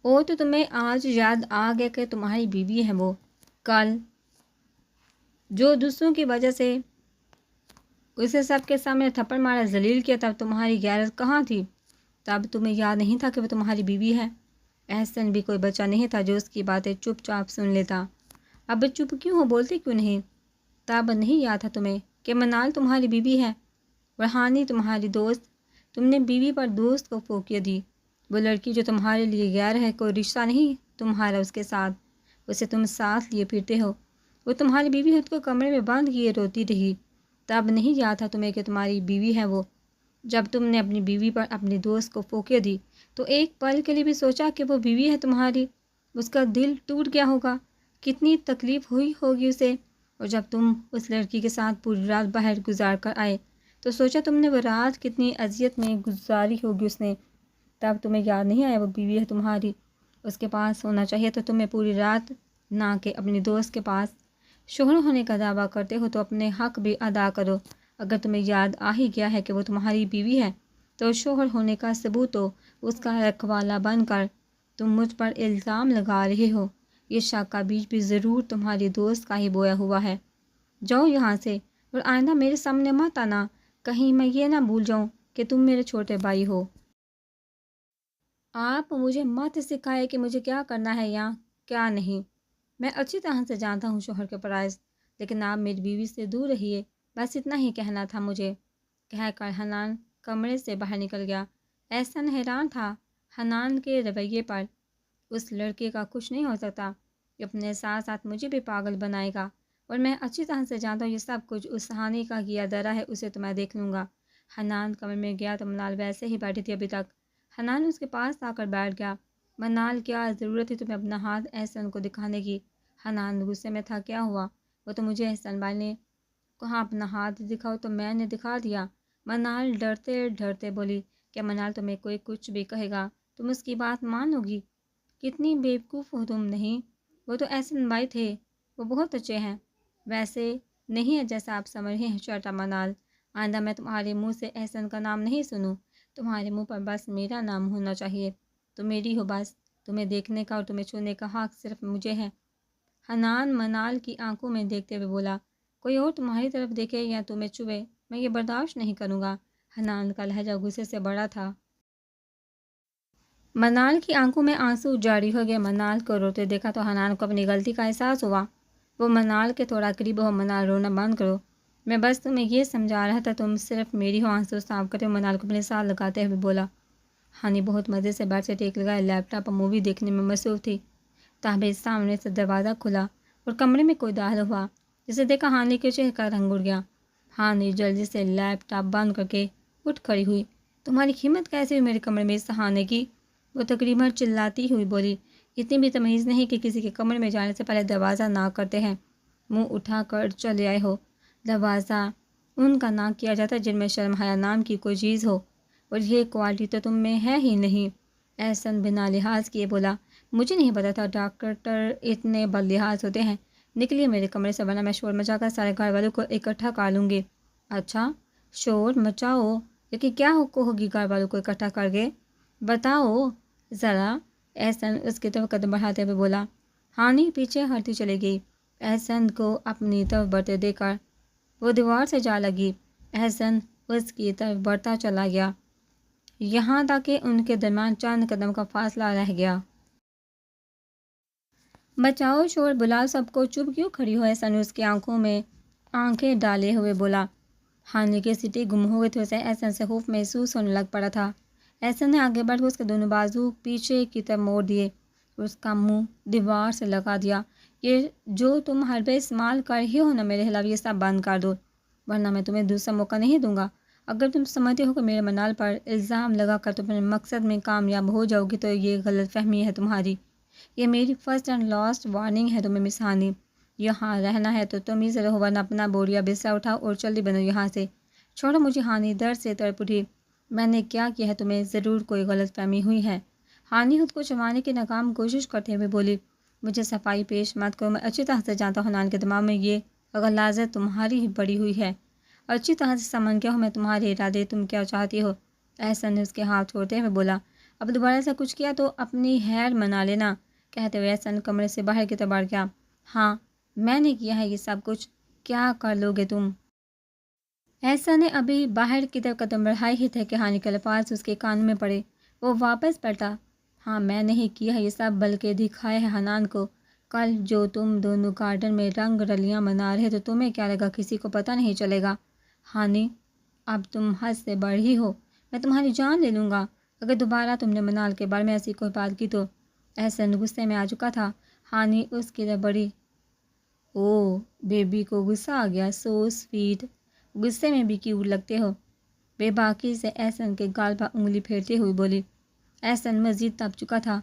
او تو تمہیں آج یاد آ گیا کہ تمہاری بیوی ہے وہ، کل جو دوسروں کی وجہ سے اسے سب کے سامنے تھپڑ مارا ذلیل کیا، تب تمہاری غیرت کہاں تھی؟ تب تمہیں یاد نہیں تھا کہ وہ تمہاری بیوی ہے؟ احسن بھی کوئی بچہ نہیں تھا جو اس کی باتیں چپ چاپ سن لیتا۔ اب چپ کیوں ہو، بولتے کیوں نہیں؟ تب نہیں یاد تھا تمہیں کہ منال تمہاری بیوی ہے، ورحانی تمہاری دوست؟ تم نے بیوی پر دوست کو فوقیت دی۔ وہ لڑکی جو تمہارے لیے غیر ہے، کوئی رشتہ نہیں تمہارا اس کے ساتھ، اسے تم ساتھ لیے پھرتے ہو۔ وہ تمہاری بیوی خود کو کمرے میں بند کیے روتی رہی۔ تب نہیں یاد تھا تمہیں کہ تمہاری بیوی ہے وہ؟ جب تم نے اپنی بیوی پر اپنی دوست کو فوقیت دی تو ایک پل کے لیے بھی سوچا کہ وہ بیوی ہے تمہاری؟ اس کا دل ٹوٹ گیا ہوگا، کتنی تکلیف ہوئی ہوگی اسے۔ اور جب تم اس لڑکی کے ساتھ پوری رات باہر گزار کر آئے تو سوچا تم نے وہ رات کتنی اذیت میں گزاری ہوگی اس نے۔ تب تمہیں یاد نہیں آیا وہ بیوی ہے تمہاری؟ اس کے پاس ہونا چاہیے تو تمہیں پوری رات، نہ کہ اپنی دوست کے پاس۔ شوہر ہونے کا دعویٰ کرتے ہو تو اپنے حق بھی ادا کرو۔ اگر تمہیں یاد آ ہی گیا ہے کہ وہ تمہاری بیوی ہے تو شوہر ہونے کا ثبوت ہو، اس کا رکھوالا بن کر تم مجھ پر الزام لگا رہے ہو۔ یہ شک کا بیج بھی ضرور تمہاری دوست کا ہی بویا ہوا ہے۔ جاؤ یہاں سے اور آئندہ میرے سامنے مت آنا، کہیں میں یہ نہ بھول جاؤں کہ تم میرے چھوٹے بھائی ہو۔ آپ مجھے مت سکھائے کہ مجھے کیا کرنا ہے یا کیا نہیں۔ میں اچھی طرح سے جانتا ہوں شوہر کے فرائض، لیکن آپ میری بیوی سے دور رہیے، بس اتنا ہی کہنا تھا مجھے، کہہ کر حنان کمرے سے باہر نکل گیا۔ احسن حیران تھا حنان کے رویے پر۔ اس لڑکے کا کچھ نہیں ہو سکتا، یہ اپنے ساتھ ساتھ مجھے بھی پاگل بنائے گا، اور میں اچھی طرح سے جانتا ہوں یہ سب کچھ اس ہانی کا کیا درا ہے، اسے تو میں دیکھ لوں گا۔ حنان کمرے میں گیا تو منال ویسے ہی بیٹھی تھی ابھی تک۔ حنان اس کے پاس آ کر بیٹھ گیا۔ منال، کیا ضرورت تھی تمہیں اپنا ہاتھ احسن کو دکھانے کی؟ حنان غصے میں تھا، کیا ہوا؟ وہ تو مجھے احسن بھائی نے کہا اپنا ہاتھ دکھاؤ تو میں نے دکھا دیا۔ منال ڈرتے ڈرتے بولی، کیا منال تمہیں کوئی کچھ بھی کہے گا تم اس کی بات مانو گی؟ کتنی بیوقوف ہو تم! نہیں، وہ تو احسن بھائی تھے، وہ بہت اچھے ہیں، ویسے نہیں ہے جیسا آپ سمجھ رہے ہیں۔ چھوٹا منال، آئندہ میں تمہارے منہ سے احسن کا نام نہیں سنوں، تمہارے منہ پر بس میرا نام ہونا چاہیے، تم میری ہو بس، تمہیں دیکھنے کا اور تمہیں چھونے کا حق صرف مجھے ہے۔ حنان منال کی آنکھوں میں دیکھتے ہوئے بولا، کوئی اور تمہاری طرف دیکھے یا تمہیں چھوئے میں یہ برداشت نہیں کروں گا۔ حنان کا لہجہ غصے سے بڑا تھا۔ منال کی آنکھوں میں آنسو جاری ہو گئے۔ منال کو روتے دیکھا تو حنان کو اپنی غلطی کا احساس ہوا۔ وہ منال کے تھوڑا قریب ہو، منال رونا بند کرو، میں بس تمہیں یہ سمجھا رہا تھا، تم صرف میری ہو۔ آنسو صاف کرتے ہوئے منال کو اپنے ساتھ لگاتے ہوئے بولا۔ ہانی بہت مزے سے بیٹھ سے ٹیک لگائے لیپ ٹاپ پر مووی دیکھنے میں مصروف تھی۔ تابع سامنے سے دروازہ کھلا اور کمرے میں کوئی داخل ہوا، جسے دیکھا ہانی کے چہرے کا رنگ اڑ گیا۔ ہانی جلدی سے لیپ ٹاپ بند کر کے اٹھ کھڑی ہوئی۔ تمہاری ہمت کیسے ہوئی میرے کمرے میں اس آنے کی؟ وہ تقریباً چلاتی ہوئی بولی۔ اتنی بھی تمیز نہیں کہ کسی کے کمرے میں جانے سے پہلے دروازہ ناک کرتے ہیں، منہ اٹھا کر چلے آئے ہو۔ دروازہ ان کا ناک کیا جاتا ہے جن میں شرم حیا نام کی کوئی چیز ہو، اور یہ کوالٹی تو تم میں ہے ہی نہیں۔ احسن بنا لحاظ کیے بولا، مجھے نہیں پتا تھا ڈاکٹر اتنے بد لحاظ ہوتے ہیں، نکلیے میرے کمرے سے ورنہ میں شور مچا کر سارے گھر والوں کو اکٹھا کر لوں گی۔ اچھا، شور مچاؤ، لیکن کیا حقوق ہوگی گھر والوں کو اکٹھا کر کے؟ بتاؤ ذرا۔ احسن اس کی طرف قدم بڑھاتے ہوئے بولا۔ ہانی پیچھے ہٹتی چلی گئی۔ احسن کو اپنی طرف بڑھتے دیکھ کر وہ دیوار سے جا لگی۔ احسن اس کی طرف بڑھتا چلا گیا، یہاں تک کہ ان کے درمیان چند قدم کا فاصلہ رہ گیا۔ بچاؤ، شور بلاؤ سب کو، چپ کیوں کھڑی ہو؟ احسن اس کی آنکھوں میں آنکھیں ڈالے ہوئے بولا۔ ہانی کی سیٹی گم ہو گئی تھی، اسے احسن سے خوف محسوس ہونے لگ پڑا تھا۔ احسن نے آگے بڑھ کر اس کے دونوں بازو پیچھے کی طرف موڑ دیے، اس کا منہ دیوار سے لگا دیا۔ یہ جو تم حربے استعمال کر رہی ہو نا میرے خلاف، یہ سب بند کر دو، ورنہ میں تمہیں دوسرا موقع نہیں دوں گا۔ اگر تم سمجھتے ہو کہ میرے منال پر الزام لگا کر تم اپنے مقصد میں کامیاب ہو جاؤ گی تو یہ غلط فہمی ہے تمہاری۔ یہ میری فرسٹ اینڈ لاسٹ وارننگ ہے تمہیں مس ہانی۔ یہاں رہنا ہے تو تم ہی سے رہو، ورنہ اپنا بوریا بستر اٹھاؤ اور جلدی بنو یہاں سے۔ چھوڑو مجھے، ہانی درد سے تڑپ اٹھی۔ میں نے کیا کیا ہے تمہیں؟ ضرور کوئی غلط فہمی ہوئی ہے۔ ہانی خود کو چھپانے کی ناکام کوشش کرتے ہوئے بولی، مجھے صفائی پیش مت کرو، میں اچھی طرح سے جانتا ہوں حنان کے دماغ میں یہ غلاظت تمہاری ہی پڑی ہوئی ہے، اچھی طرح سے سمجھ گیا ہوں میں تمہارے ارادے، تم کیا چاہتی ہو۔ احسن نے اس کے ہاتھ چھوڑتے ہوئے بولا، اب دوبارہ ایسا کچھ کیا تو اپنی خیر منا لینا، کہتے ہوئے احسن کمرے سے باہر کی طرف بڑھ گیا۔ ہاں میں نے کیا ہے یہ سب کچھ، کیا کر لو گے تم؟ احسن نے ابھی باہر کی طرف قدم بڑھائے ہی تھے کہ ہانی کے الفاظ اس کے کان میں پڑے۔ وہ واپس پلٹا۔ ہاں میں نہیں کیا ہے یہ سب، بلکہ دکھایا ہے حنان کو۔ کل جو تم دونوں گارڈن میں رنگ رلیاں منا رہے تو تمہیں کیا لگا کسی کو پتہ نہیں چلے گا؟ ہانی اب تم حد سے بڑھ ہی ہو، میں تمہاری جان لے لوں گا اگر دوبارہ تم نے منال کے بارے میں ایسی کوئی بات کی تو۔ احسن غصے میں آ چکا تھا۔ ہانی اس کی طرف بڑھی۔ او بیبی کو غصہ آ گیا، سو سویٹ، غصے میں بھی کیوٹ لگتے ہو، بے باکی سے احسن کے گال پر انگلی پھیرتے ہوئے بولی۔ احسن مزید تپ چکا تھا۔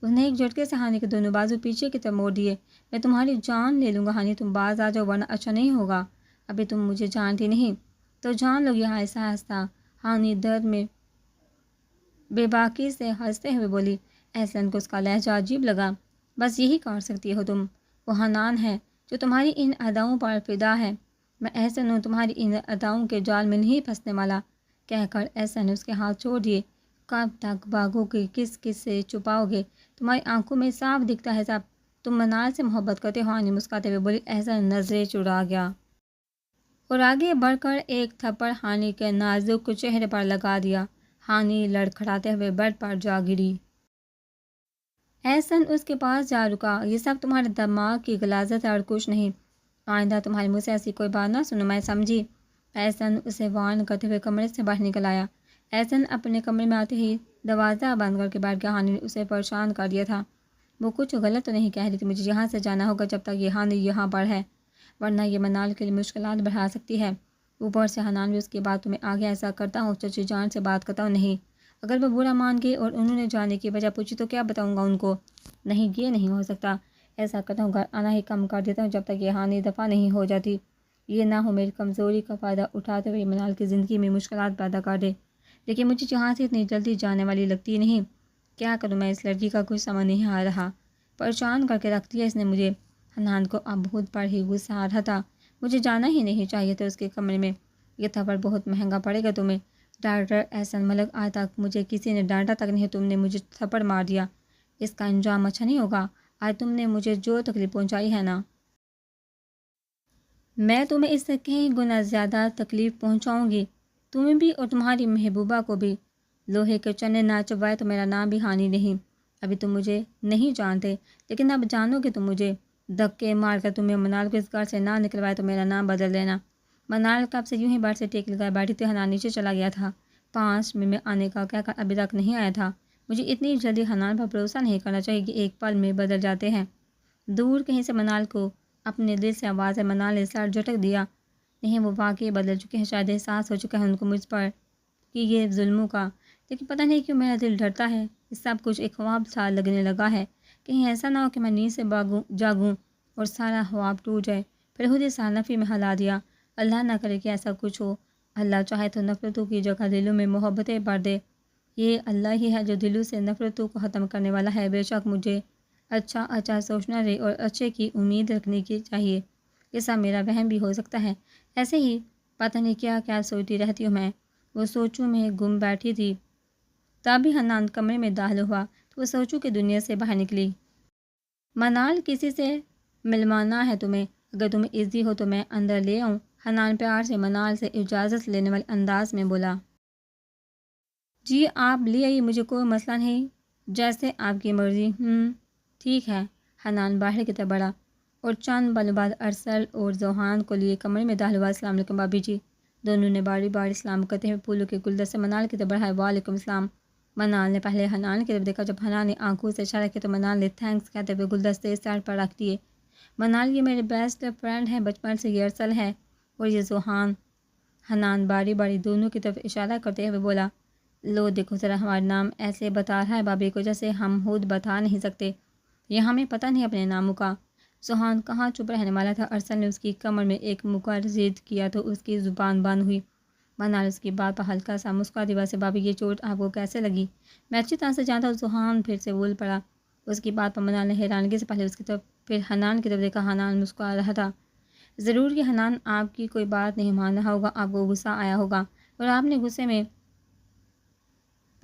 اس نے ایک جھٹکے سے ہانی کے دونوں بازو پیچھے کی طرف موڑ دیے۔ میں تمہاری جان لے لوں گا ہانی، تم باز آ جاؤ ورنہ اچھا نہیں ہوگا۔ ابھی تم مجھے جانتی نہیں تو جان لو گی آہستہ آہستہ۔ ہانی درد میں بے باکی سے ہنستے ہوئے بولی۔ احسن کو اس کا لہجہ عجیب لگا۔ بس یہی کر سکتی ہو تم، وہ حنان ہے جو تمہاری ان اداؤں پر فدا ہے۔ میں احسن ہوں، تمہاری ان اداؤں کے جال میں نہیں پھنسنے والا، کہہ کر احسن نے اس کے ہاتھ چھوڑ دیے۔ کب تک بھاگو گے، کس کس سے چھپاؤ گے؟ تمہاری آنکھوں میں صاف دکھتا ہے سب، تم منال سے محبت کرتے ہو، ہانی مسکراتے ہوئے بولی۔ احسن نظریں چرا گیا اور آگے بڑھ کر ایک تھپڑ ہانی کے نازک چہرے پر لگا دیا۔ ہانی لڑکھڑاتے ہوئے بیڈ پر جا گری۔ احسن اس کے پاس جا رکا۔ یہ سب تمہارے دماغ کی غلاظت ہے اور کچھ نہیں، آئندہ تمہارے منہ سے ایسی کوئی بات نہ سنوں میں، سمجھی؟ احسن اسے وارن کرتے ہوئے کمرے سے باہر نکل آیا۔ احسن اپنے کمرے میں آتے ہی دروازہ بند کر کے بیٹھ گیا۔ ہانی نے اسے پریشان کر دیا تھا۔ وہ کچھ غلط تو نہیں کہہ رہی تھی، مجھے یہاں سے جانا ہوگا جب تک یہ ہانی یہاں پر ہے، ورنہ یہ منال کے لیے مشکلات بڑھا سکتی ہے۔ اوپر سے حنان بھی اس کی باتوں میں آگے ایسا کرتا ہوں، چچی جان سے بات کرتا ہوں، نہیں اگر وہ برا مان گئی اور انہوں نے جانے کی وجہ پوچھی تو کیا بتاؤں گا ان کو؟ نہیں یہ نہیں ہو سکتا، ایسا کرتا ہوں گھر آنا ہی کم کر دیتا ہوں جب تک یہ ہانی دفع نہیں ہو جاتی، یہ نہ ہو میری کمزوری کا فائدہ اٹھاتے ہوئے منال کی زندگی میں مشکلات پیدا کر دے، لیکن مجھے جہاں سے اتنی جلدی جانے والی لگتی نہیں، کیا کروں میں، اس لڑکی کا کچھ سمجھ نہیں آ رہا، پریشان کر کے رکھ دیا اس نے مجھے۔ حنان کو اب خود پر ہی غصہ آ رہا تھا۔ مجھے جانا ہی نہیں چاہیے تھا اس کے کمرے میں، یہ تھپڑ بہت مہنگا پڑے گا تمہیں۔ ڈاکٹر احسن ملک، آج تک مجھے کسی نے ڈانٹا تک نہیں، تم نے مجھے تھپڑ مار دیا، اس کا انجام اچھا نہیں ہوگا۔ آج تم نے مجھے جو تکلیف پہنچائی ہے نا، میں تمہیں اس سے کئی گنا زیادہ تکلیف پہنچاؤں گی، تمہیں بھی اور تمہاری محبوبہ کو بھی۔ لوہے کے چنے نہ چبائے تو میرا نام بھی ہانی نہیں۔ ابھی تم مجھے نہیں جانتے، لیکن اب جانو گے تم مجھے۔ دھکے مار کر تمہیں منال کو اس گھر سے نہ نکلوائے تو میرا نام بدل لینا۔ منال کب سے یوں ہی بیٹھ سے ٹیک لگائے بیٹھی تھی، حنان نیچے چلا گیا تھا۔ 5 منٹ میں آنے کا کہہ کر ابھی تک نہیں آیا تھا۔ مجھے اتنی جلدی حنان پر بھروسہ نہیں کرنا چاہیے کہ ایک پل میں بدل جاتے ہیں۔ دور کہیں سے منال کو اپنے دل سے آواز ہے۔ منال نے سر جھٹک دیا۔ نہیں وہ واقعی بدل چکے ہیں، شاید احساس ہو چکا ہے ان کو مجھ پر کہ یہ ظلموں کا، لیکن پتہ نہیں کیوں میرا دل ڈرتا ہے، یہ سب کچھ ایک خواب سا لگنے لگا ہے، کہیں ایسا نہ ہو کہ میں نیند سے جاگوں اور سارا خواب ٹوٹ جائے۔ پھر خود اس نفی میں ہلا دیا۔ اللہ نہ کرے کہ ایسا کچھ ہو، اللہ چاہے تو نفرتوں کی جگہ دلوں میں محبتیں بھر دے، یہ اللہ ہی ہے جو دلوں سے نفرتوں کو ختم کرنے والا ہے۔ بے شک مجھے اچھا سوچنا رہے اور اچھے کی امید رکھنے کی چاہیے، یہ سب میرا وہم بھی ہو سکتا ہے، ایسے ہی پتہ نہیں کیا کیا سوچتی رہتی ہوں میں۔ وہ سوچوں میں گم بیٹھی تھی، تبھی حنان کمرے میں داخل ہوا تو وہ سوچوں کی دنیا سے باہر نکلی۔ منال کسی سے ملوانا ہے تمہیں، اگر تم ایزی ہو تو میں اندر لے آؤں؟ حنان پیار سے منال سے اجازت لینے والے انداز میں بولا۔ جی آپ لے آئیے، مجھے کوئی مسئلہ نہیں، جیسے آپ کی مرضی۔ ٹھیک ہے۔ حنان باہر کی طرف بڑھا اور چند پلوں بعد ارسل اور ذوحان کو لیے کمرے میں داخل ہوا۔ السلام علیکم بھابھی جی، دونوں نے باری باری سلام کرتے ہوئے پھولوں کے گلدستے منال کی طرف بڑھائے۔ وعلیکم السلام۔ منال نے پہلے حنان کی طرف دیکھا، جب حنان نے آنکھوں سے اشارہ کیا تو منال نے تھینکس کہتے ہوئے گلدستے سائڈ پر رکھ دیے۔ منال یہ میرے بیسٹ فرینڈ ہیں بچپن سے، یہ ارسل ہے اور یہ ذوحان۔ حنان باری باری دونوں کی طرف اشارہ کرتے ہوئے بولا۔ لو دیکھو ذرا، ہمارا نام ایسے بتا رہا ہے بھابھی کو جیسے ہم خود بتا نہیں سکتے، یہ ہمیں پتہ نہیں اپنے ناموں کا۔ ذوحان کہاں چپ رہنے والا تھا، ارسل نے اس کی کمر میں ایک مکر زد کیا تو اس کی زبان بند ہوئی۔ منال اس کی بات پر ہلکا سا مسکرا دی۔ ویسے بھابھی یہ چوٹ آپ کو کیسے لگی؟ میں اچھی طرح سے جانتا ہوں۔ ذوحان پھر سے بول پڑا۔ اس کی بات پر منال نے حیرانگی سے پہلے اس کی طرف پھر حنان کی طرف دیکھا۔ حنان مسکرا رہا تھا۔ ضرور کہ حنان آپ کی کوئی بات نہیں مان رہا ہوگا، آپ کو غصہ آیا ہوگا اور آپ نے غصے میں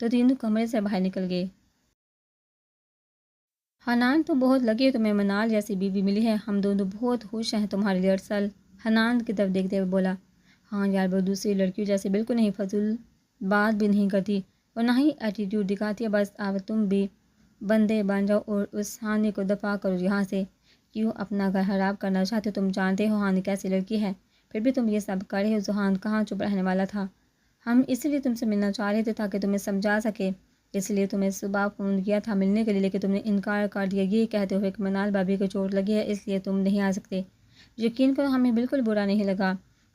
تو تینوں کمرے سے باہر نکل گئے۔ حنان تو بہت لگی تمہیں منال جیسی بیوی ملی ہے، ہم دونوں بہت خوش ہیں تمہارے لیے۔ ارسل حنان کی طرف دیکھتے ہوئے بولا، ہاں یار وہ دوسری لڑکیوں جیسے بالکل نہیں، فضول بات بھی نہیں کرتی اور نہ ہی ایٹیٹیوڈ دکھاتی ہے۔ بس اب تم بھی بندے بن جاؤ اور اس ہانی کو دفاع کرو یہاں سے۔ کیوں اپنا گھر خراب کرنا چاہتے ہو؟ تم جانتے ہو ہانی کیسی لڑکی ہے، پھر بھی تم یہ سب کر رہے ہو۔ زحان کہاں چپ رہنے والا تھا، ہم اس لیے تم سے ملنا چاہ رہے تھے تاکہ تمہیں سمجھا سکے، اس لیے تمہیں صبح فون کیا تھا ملنے کے لیے، لیکن تم نے انکار کر دیا یہ کہتے ہوئے کہ منال بھابھی کو چوٹ لگی ہے اس لیے تم نہیں آ سکتے۔ یقین کرو ہمیں بالکل برا نہیں لگا،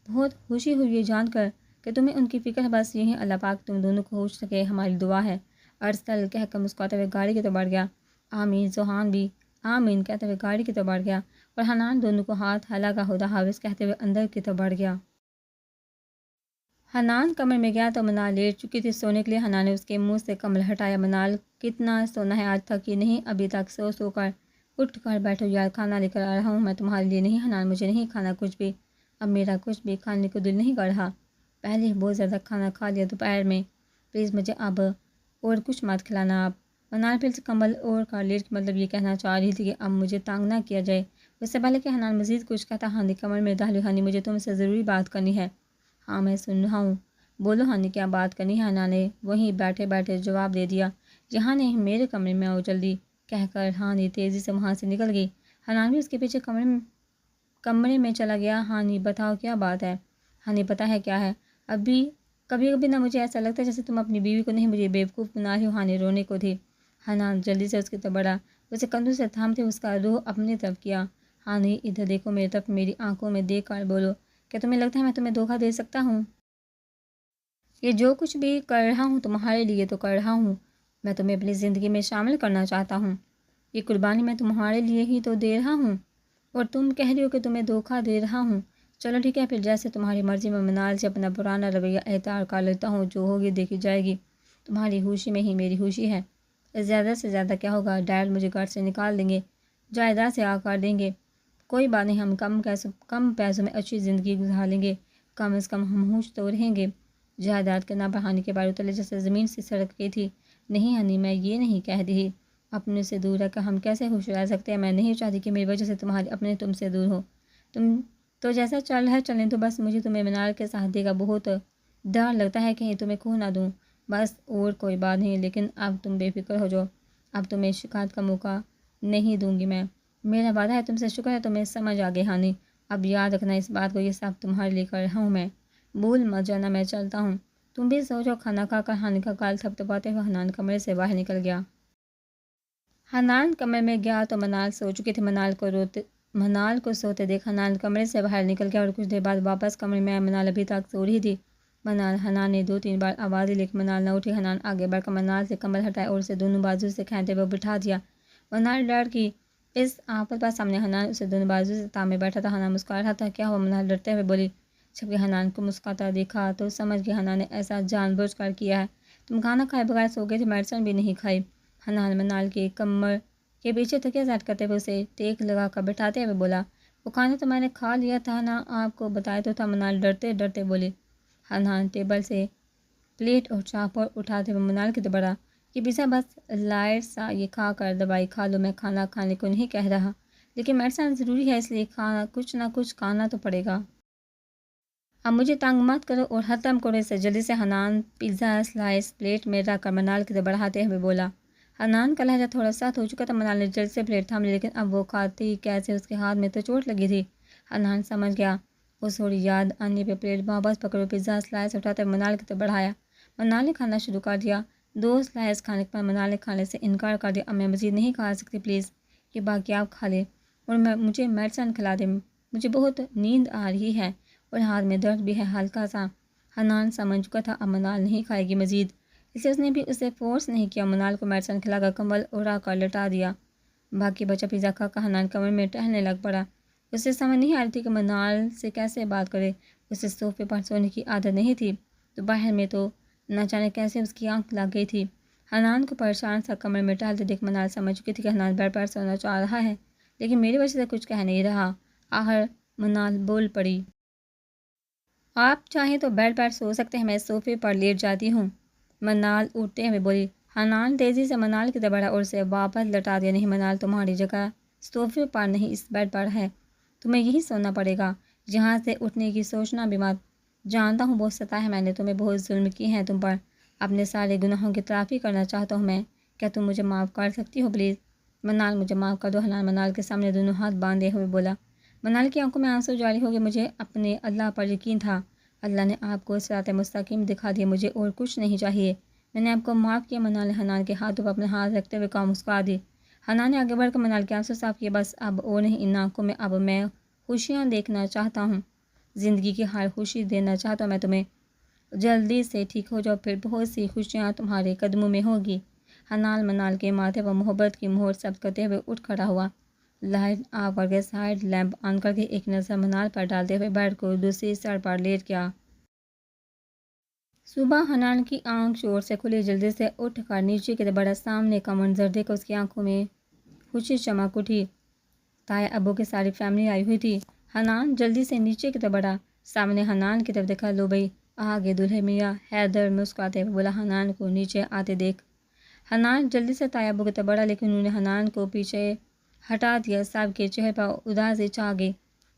بہت خوشی ہوئی یہ جان کر کہ تمہیں ان کی فکر ہے، بس یہی اللہ پاک تم دونوں کو خوش رکھے ہماری دعا ہے۔ ارسل کہہ کر مسکراتے ہوئے گاڑی کی طرف بڑھ گیا۔ آمین، زحان بھی آمین کہتے ہوئے گاڑی کی طرف بڑھ گیا اور حنان دونوں کو ہاتھ ہلا کا خدا حافظ کہتے ہوئے اندر کی طرف بڑھ گیا۔ حنان کمرے میں گیا تو منال لیٹ چکی تھی سونے کے لیے۔ حنان نے اس کے منہ سے کمبل ہٹایا۔ منال کتنا سونا ہے، آج تک یہ نہیں، ابھی تک سو کر اٹھ کر بیٹھو یار، کھانا لے کر آ رہا ہوں میں تمہارے لیے۔ نہیں حنان، مجھے نہیں کھانا کچھ بھی، اب میرا کچھ بھی کھانے کو دل نہیں کر رہا، پہلے ہی بہت زیادہ کھانا کھا لیا دوپہر میں، پلیز مجھے اب اور کچھ مت کھلانا آپ۔ منال پھر سے کمبل اوڑھ کر لیٹ کے مطلب یہ کہنا چاہ رہی تھی کہ اب مجھے تانگ نہ کیا جائے۔ اس سے پہلے کہ حنان مزید کچھ کہتا ہانی کمرے میں داخل ہوئی۔ ہانی مجھے تم سے ضروری بات کرنی ہے۔ ہاں میں سن رہا ہوں، بولو ہانی کیا بات کرنی ہے؟ حنا نے وہیں بیٹھے بیٹھے جواب دے دیا۔ یہاں نہیں، میرے کمرے میں آؤ جلدی، کہہ کر ہانی تیزی سے وہاں سے نکل گئی۔ حنان بھی اس کے پیچھے کمرے میں چلا گیا۔ ہانی بتاؤ کیا بات ہے؟ ہانی پتہ ہے کیا ہے، ابھی کبھی کبھی نہ مجھے ایسا لگتا ہے جیسے تم اپنی بیوی کو نہیں مجھے بیوقوف بنا رہی ہو۔ ہانی رونے کو تھی۔ حنان جلدی سے اس کی طرف بڑھا، اسے کندھوں سے تھامتے اس کا روح اپنی طرف کیا۔ ہانی ادھر دیکھو میری طرف، میری آنکھوں میں دیکھ کر بولو، کیا تمہیں لگتا ہے میں تمہیں دھوکہ دے سکتا ہوں؟ یہ جو کچھ بھی کر رہا ہوں تمہارے لیے تو کر رہا ہوں، میں تمہیں اپنی زندگی میں شامل کرنا چاہتا ہوں، یہ قربانی میں تمہارے لیے ہی تو دے رہا ہوں، اور تم کہہ رہی ہو کہ تمہیں دھوکہ دے رہا ہوں۔ چلو ٹھیک ہے پھر، جیسے تمہاری مرضی، میں منال سے اپنا پرانا رویہ اختیار کر لیتا ہوں، جو ہوگی دیکھی جائے گی، تمہاری خوشی میں ہی میری خوشی ہے۔ زیادہ سے زیادہ کیا ہوگا، ڈیڈ مجھے گھر سے نکال دیں گے، جائیداد سے آ کر دیں گے، کوئی بات نہیں، ہم کم پیسوں میں اچھی زندگی گزار لیں گے، کم از کم ہم ہوش تو رہیں گے۔ جائیداد کے نام پر ہانی کے بارے اتلے جیسے زمین سے سڑک گئی تھی۔ نہیں ہنی، میں یہ نہیں کہہ رہی، اپنے سے دور رہ کر ہم کیسے خوش رہ سکتے ہیں؟ میں نہیں چاہتی کہ میری وجہ سے تمہارے اپنے تم سے دور ہو، تم تو جیسا چل رہا ہے چلیں دو، بس مجھے تمہیں منال کے ساتھ دے گا بہت ڈر لگتا ہے کہیں تمہیں کھو نہ دوں، بس اور کوئی بات نہیں، لیکن اب تم بے فکر ہو جاؤ، اب تمہیں شکایت کا موقع نہیں دوں گی میں، میرا وعدہ ہے تم سے، شکر ہے تمہیں سمجھ آ گئی ہانی، اب یاد رکھنا اس بات کو، یہ سب تمہارے لیے کر رہا ہوں میں، بھول مت جانا، میں چلتا ہوں، تم بھی سو جاؤ۔ کھانا کھا کر ہانی کا گال تھپتھپاتے ہوئے حنان کمرے سے باہر نکل گیا۔ حنان کمرے میں گیا تو منال سو چکی تھی۔ منال کو سوتے دیکھ حنان کمرے سے باہر نکل گیا اور کچھ دیر بعد واپس کمرے میں آیا۔ منال ابھی تک سو رہی تھی۔ منال، حنان نے 2-3 بار آواز دی لیکن منال نہ اٹھی۔ حنان آگے بڑھ کر منال سے کمبل ہٹایا اور اسے دونوں بازو سے کھینچتے ہوئے بٹھا دیا۔ منال ڈر کی اس آفت پر سامنے حنان اسے دونوں بازو سے تھامے بیٹھا تھا۔ حنان مسکرا رہا تھا۔ کیا ہوا؟ منال ڈرتے ہوئے بولی۔ جبکہ حنان کو مسکراتا دیکھا تو سمجھ گئی حنان نے ایسا جان بوجھ کر کیا ہے، تم کھانا کھائے بغیر سو گئی تھی، میڈیسن بھی نہیں کھائی۔ حنان منال کے کمر کے پیچھے تکیہ سیٹ کرتے ہوئے اسے ٹیک لگا کر بٹھاتے ہوئے بولا، وہ کھانا تو میں نے کھا لیا تھا نا، آپ کو بتایا تو تھا۔ منال ڈرتے ڈرتے بولی۔ حنان ٹیبل سے پلیٹ اور چاپر اٹھاتے ہوئے منال کی طرف بڑھا، یہ پیزا بس لائٹ سا، یہ کھا کر دوائی کھا لو، میں کھانا کھانے کو نہیں کہہ رہا، لیکن میڈیسن ضروری ہے اس لیے کچھ نہ کچھ کھانا تو پڑے گا۔ اب مجھے تنگ مت کرو اور ختم کرو اسے جلدی سے۔ حنان پیزا سلائس پلیٹ میں رکھ کر منال کی طرف بڑھاتے ہوئے بولا۔ حنان کا لہجہ تھوڑا سخت ہو چکا تھا۔ منال نے جلد سے پلیٹ تھام لی لیکن اب وہ کھاتی کیسے، اس کے ہاتھ میں تو چوٹ لگی تھی۔ حنان سمجھ گیا، اس تھوڑی یاد آنے پہ پلیٹ واپس پکڑو، پیزا سلائس اٹھاتے ہوئے منال کی طرف بڑھایا۔ منال نے کھانا شروع کر دیا۔ 2 سلائس کھانے کے بعد منال نے کھانے سے انکار کر دیا، اب میں مزید نہیں کھا سکتی، پلیز یہ باقی آپ کھا لیں اور مجھے میڈیسن کھلا دیں، مجھے بہت نیند آ رہی ہے اور ہاتھ میں درد بھی ہے ہلکا سا۔ حنان سمجھ چکا تھا اب منال نہیں کھائے گی مزید، اس لیے اس نے بھی اسے فورس نہیں کیا، منال کو میڈیسن کھلا کر کمبل اڑا کر لٹا دیا۔ باقی بچا پیزا کھا کر حنان کمرے میں ٹہلنے لگ پڑا۔ اسے سمجھ نہیں آ رہی تھی کہ منال سے کیسے بات کرے، اسے صوفے پر سونے کی عادت نہیں تھی، تو باہر میں تو نہ جانے کیسے اس کی آنکھ لگ گئی تھی۔ حنان کو پریشان سا کمرے میں ٹہلتے دیکھ منال سمجھ چکی تھی کہ حنان بیڈ پر سونا چاہ رہا ہے لیکن میری وجہ سے کچھ کہہ نہیں رہا۔ آخر منال بول پڑی، آپ چاہیں تو بیڈ پر سو سکتے ہیں، میں صوفے پر لیٹ جاتی ہوں۔ منال اٹھتے ہوئے بولی۔ حنان تیزی سے منال کی طرف بڑھا اور اسے واپس لٹا دیا۔ نہیں منال، تمہاری جگہ صوفے پر نہیں، اس بیڈ پر ہے، تمہیں یہی سونا پڑے گا، یہاں سے اٹھنے کی سوچنا بھی مت۔ جانتا ہوں بہت ستایا ہے میں نے تمہیں، بہت ظلم کیے ہیں تم پر، اپنے سارے گناہوں کی تلافی کرنا چاہتا ہوں میں، کیا تم مجھے معاف کر سکتی ہو پلیز؟ منال مجھے معاف کر دو۔ حنان منال کے سامنے دونوں ہاتھ باندھے ہوئے بولا۔ منال کی آنکھوں میں آنسو جاری ہو گئے۔ مجھے اپنے اللہ پر یقین تھا، اللہ نے آپ کو صراط مستقیم دکھا دیا، مجھے اور کچھ نہیں چاہیے، میں نے آپ کو معاف کیا۔ منال نے حنان کے ہاتھوں پر اپنے ہاتھ رکھتے ہوئے کہا، مسکرا دی۔ حنان نے آگے بڑھ کر منال کے آنسو صاف کیے۔ بس اب اور نہیں ان آنکھوں میں، اب میں خوشیاں دیکھنا چاہتا ہوں، زندگی کی ہر خوشی دینا چاہتا ہوں میں تمہیں، جلدی سے ٹھیک ہو جاؤ، پھر بہت سی خوشیاں تمہارے قدموں میں ہوگی۔ حنان منال کے ماتھے پر محبت کی مہر ثبت کرتے ہوئے اٹھ کھڑا ہوا، لائٹ آف کر کے سائڈ لیمپ آن کر کے ایک نظر منال پر ڈالتے ہوئے بیڈ کو دوسری سر پر لیٹ گیا۔ صبح حنان کی آنکھ شور سے کھلی، جلدی سے اٹھ کر نیچے کی طرف بڑھا، سامنے کا منظر دیکھ کر اس کی آنکھوں میں خوشی چمک اٹھی، تایا ابو کی ساری فیملی آئی ہوئی تھی۔ حنان جلدی سے نیچے کی طرف بڑھا، سامنے حنان کی طرف دیکھا، لو بھائی آ گئے دولہے میاں، حیدر مسکراتے ہوئے بولا۔ حنان کو نیچے آتے دیکھ حنان جلدی سے تایا ابو کی طرف بڑھا، لیکن انہوں نے حنان کو پیچھے ہٹا دیا، سب کے چہرے پر اداسی چھا گئی۔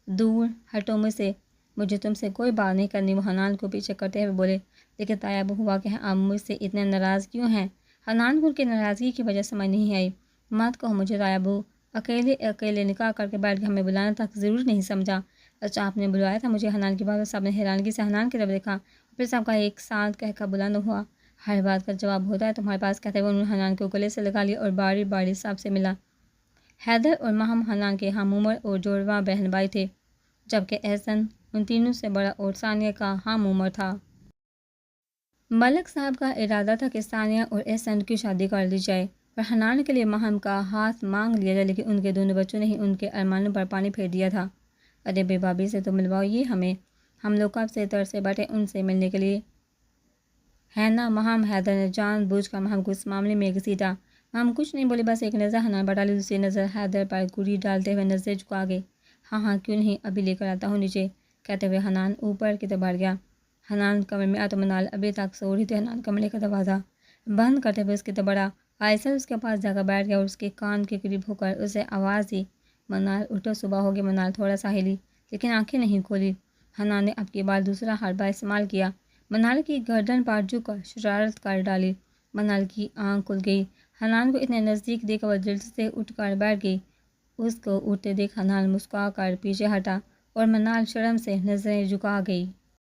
دور ہٹو مجھ سے، مجھے تم سے کوئی بات نہیں کرنی، وہ حنان کو پیچھے کرتے ہوئے بولے۔ لیکن تایا ابو ہوا کہ آپ مجھ سے اتنے ناراض کیوں ہیں؟ حنان کو ان کی ناراضگی کی وجہ سمجھ نہیں آئی۔ مت کہو مجھے تایا ابو، اکیلے نکاح کر کے بیٹھ کے ہمیں بلانا تک ضرور نہیں سمجھا، اچھا آپ نے بلوایا تھا مجھے؟ حنان کی بات پر سب نے حیرانگی سے حنان کی طرف دیکھا، پھر سب کا ایک ساتھ کہہ کر بلند ہوا، ہر بات کا جواب ہوتا ہے تمہارے پاس، کہتے ہوئے انہوں نے حنان کو گلے سے لگا لیا اور باری باری سب سے ملا۔ حیدر اور ماہم حنان کے ہم عمر اور جڑواں بہن بھائی تھے، جبکہ احسن ان تینوں سے بڑا اور ثانیہ کا ہم عمر تھا۔ ملک صاحب کا ارادہ تھا کہ ثانیہ اور احسن کی شادی کر لی جائے اور حنان کے لیے ماہم کا ہاتھ مانگ لیا جائے، لیکن ان کے دونوں بچوں نے ہی ان کے ارمانوں پر پانی پھیر دیا تھا۔ ارے بے بھابھی سے تو ملواؤ یہ ہمیں، ہم لوگ کب سے ترسے بیٹھے ان سے ملنے کے لیے، ہے نا ماہم؟ حیدر نے جان بوجھ کر ماہم کو اس معاملے میں گھسیٹا۔ ماہم کچھ نہیں بولی، بس ایک نظر حنان پر ڈالی، دوسری نظر حیدر پر گوری ڈالتے ہوئے نظریں جھکا گئی۔ ہاں ہاں کیوں نہیں، ابھی لے کر آتا ہوں نیچے، کہتے ہوئے حنان اوپر کی طرف بڑھ گیا۔ حنان کمرے میں آیا تو منال ابھی تک سو رہی تھی۔ حنان کمرے کا دروازہ بند کرتے ہوئے اس کی طرف بڑھا، آہستہ اس کے پاس جا کر بیٹھ گیا اور اس کے کان کے قریب ہو کر اسے آواز دی، منال اٹھو صبح ہوگی۔ منال تھوڑا سا ہلی لیکن آنکھیں نہیں کھولی۔ حنان نے اب کی بار دوسرا حربہ استعمال کیا، منال کی گردن پر جھک کر شرارت کر ڈالی۔ منال کی آنکھ کھل گئی، حنان کو اتنے نزدیک دیکھ کر وہ جلدی سے اٹھ کر بیٹھ گئی۔ اس کو اٹھتے دیکھ حنان مسکرا کر پیچھے ہٹا اور منال شرم سے نظریں جھکا گئی۔